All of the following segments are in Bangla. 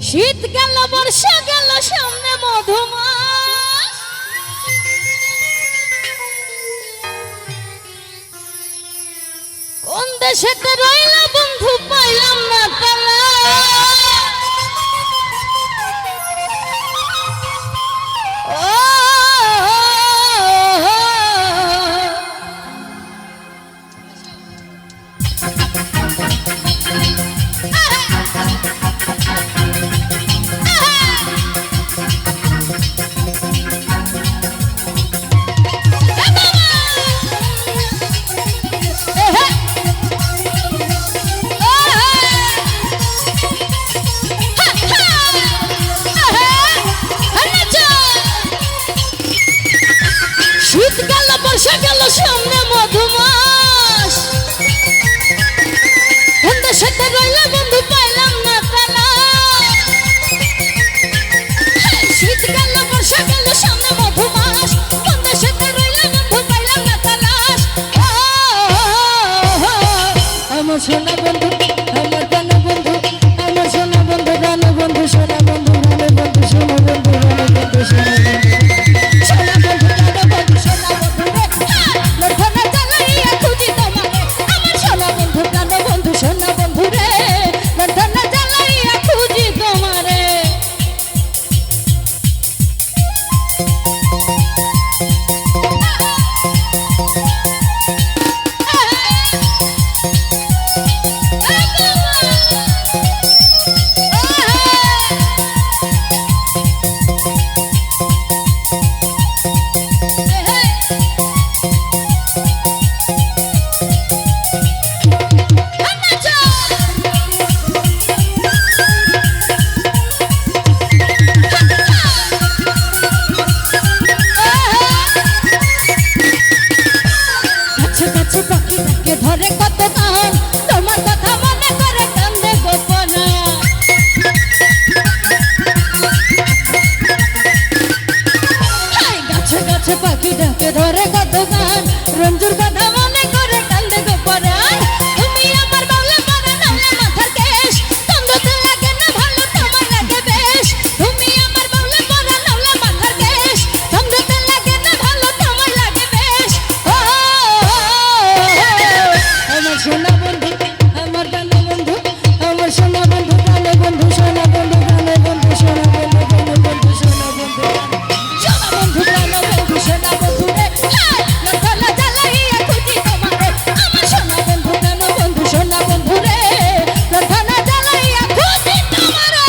শীত গেল বর্ষা গেল সামনে মধুমাস, কোন দেশেতে রইল বন্ধু পাইলাম না তালা। শীত গেল বর্ষা গেল সামনে মধুমাস, কোন দেশেতে রইল বন্ধু পাইলাম না তালা। শীত গেল বর্ষা গেল সামনে মধুমাস, কোন দেশেতে রইল বন্ধু পাইলাম না তালাশ। আমার সোনা বন্ধু আমার প্রাণ বন্ধু, আমার সোনা বন্ধু প্রাণ বন্ধু, সোনা বন্ধু প্রাণ বন্ধু, সোনা বন্ধু প্রাণ বন্ধু, সোনা বন্ধু। ধরে কত গান তোমার কথা মনে করে কান্দে গোপনা। গাছে গাছে পাখি ডাকে ধরে কত গান, রঞ্জুর কথা মনে করে কান্দে গোপনা। তুমি আমার বাউলা মারা নামলে মাথার কেশ, তন্দতে লাগে না ভালো তোমার লাগে বেশ। তুমি আমার বাউলা মারা নামলে মাথার কেশ, তন্দতে লাগে না ভালো তোমার লাগে বেশ। আমার সোনা বন্ধু আমার প্রাণ বন্ধু, আমার সোনা বন্ধু প্রাণ বন্ধু, সোনা বন্ধু প্রাণ বন্ধু, সোনা বন্ধু প্রাণ বন্ধু, সোনা বন্ধু সোনা বন্ধু প্রাণ বন্ধু, সোনা বন্ধু রে লখলা জ্বালাইয়া খুঁজি তোমারে। আমার সোনা বন্ধু প্রাণ বন্ধু, সোনা বন্ধু রে লখলা জ্বালাইয়া খুঁজি তোমারে।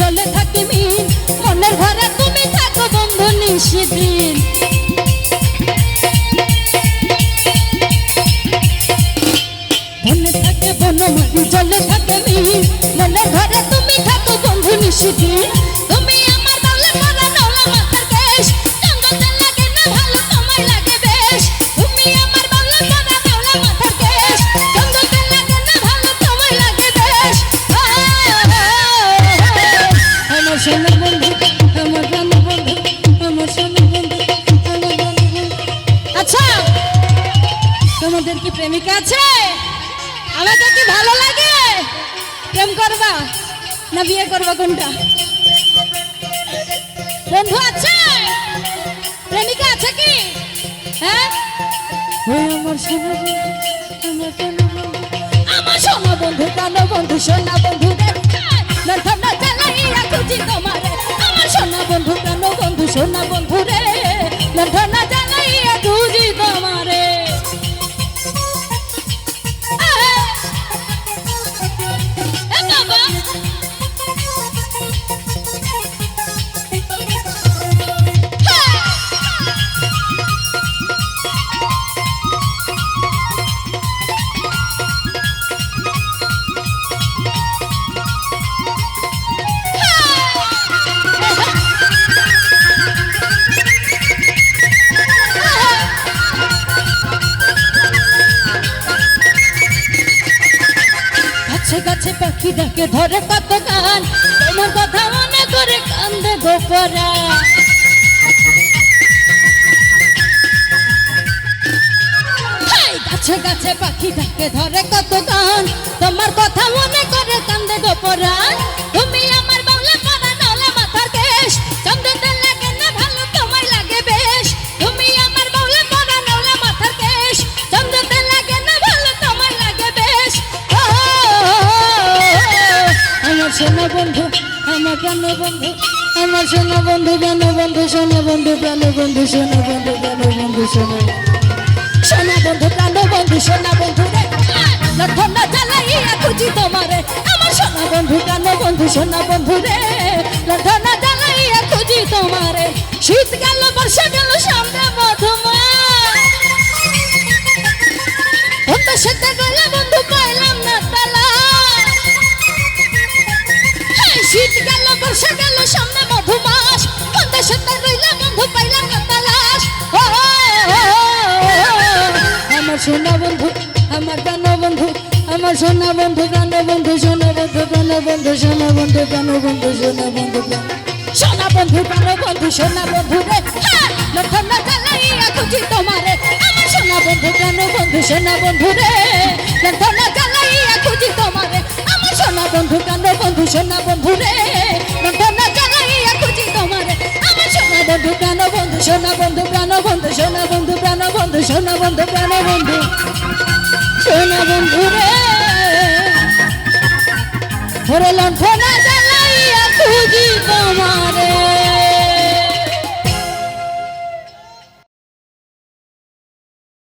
জলে থাকি মিন মনের ঘরে তুমি থাকো বন্ধু নিশিদিন। মনে থাকে বনমালী জলে থাকে মিন মনের ঘরে তুমি থাকো বন্ধু নিশিদিন। তুমি আমার বাউলা মারা নাওলা মাথার কেশ, তন্দতে লাগে না ভালো তোমায় লাগে বেশ। তুমি আমার বাউলা মারা নাওলা মাথার কেশ, তন্দতে লাগে না ভালো তোমায় লাগে বেশ। আমার সোনা বন্ধু আমার প্রাণ বন্ধু, আমার সোনা বন্ধু আমার প্রাণ বন্ধু। আচ্ছা তোমাদের কি প্রেমিকা আছে? আমাকে কি ভালো লাগে? প্রেম করবা না বিয়ে করবা কোনটা? বন্ধু আছে? প্রেমিকা আছে কি? হ্যাঁ আমার সোনা বন্ধু আমার প্রাণ বন্ধু, আমার সোনা বন্ধু প্রাণ বন্ধু, সোনা বন্ধু রে লঠনা জ্বালাইয়া খুঁজি তোমারে। আমার সোনা বন্ধু প্রাণ বন্ধু, সোনা বন্ধু রে লঠনা জ্বালাইয়া খুঁজি তোমারে। বাবা থাকে ধরে কত গান তোমার কথা মনে করে কান্দে গোপরান গাছে গাছে পাখি থাকে ধরে কত গান তোমার কথা মনে করে কান্দে গোপরান তুমি আমার বাংলা পাড়া নলে মাথার কেশ চন্দ্রতে লাগে না ভালো তোমায় লাগে বেশ তুমি আমার বাংলা পাড়া নলে মাথার কেশ চন্দ্রতে লাগে না ভালো তোমায় লাগে বেশ আমার সোনা বন্ধু আমার প্রাণ বন্ধু আমার সোনা বন্ধু প্রাণ বন্ধু সোনা বন্ধু প্রাণ বন্ধু সোনা বন্ধু প্রাণ বন্ধু সোনা সোনা বন্ধু প্রাণ বন্ধু সোনা বন্ধু রে লক্ষণ জ্বালাইয়া খুঁজি তোমারে আমার সোনা বন্ধু প্রাণ বন্ধু সোনা বন্ধু রে লক্ষণ জ্বালাইয়া খুঁজি তোমারে শীত গেল বর্ষা গেল সামনে মধুমাস অন্ত সেতে গেলে বন্ধু পাইলাম না তালা শীত গেল বর্ষা গেল সামনে মধুমাস অন্ত সেতে গেলে বন্ধু পাইলাম না তালাশ আমার সোনা বন্ধু আমার প্রাণ বন্ধু আমার সোনা বন্ধু প্রাণ বন্ধু সোনা বন্ধু প্রাণ বন্ধু সোনা বন্ধু প্রাণ বন্ধু সোনা বন্ধু সোনা বন্ধু প্রাণ বন্ধু সোনা বন্ধু রে লক্ষণ জ্বালাইয়া খুঁজি তোমারে আমার সোনা বন্ধু প্রাণ বন্ধু সোনা বন্ধু রে লক্ষণ জ্বালাইয়া খুঁজি তোমারে আমার সোনা বন্ধু প্রাণ বন্ধু সোনা বন্ধু রে লক্ষণ জ্বালাইয়া খুঁজি তোমারে আমার সোনা বন্ধু প্রাণ বন্ধু সোনা বন্ধু প্রাণ বন্ধু সোনা বন্ধু প্রাণ বন্ধু সোনা বন্ধু প্রাণ বন্ধু সোনা বন্ধু রে ওরে লণ্ঠনা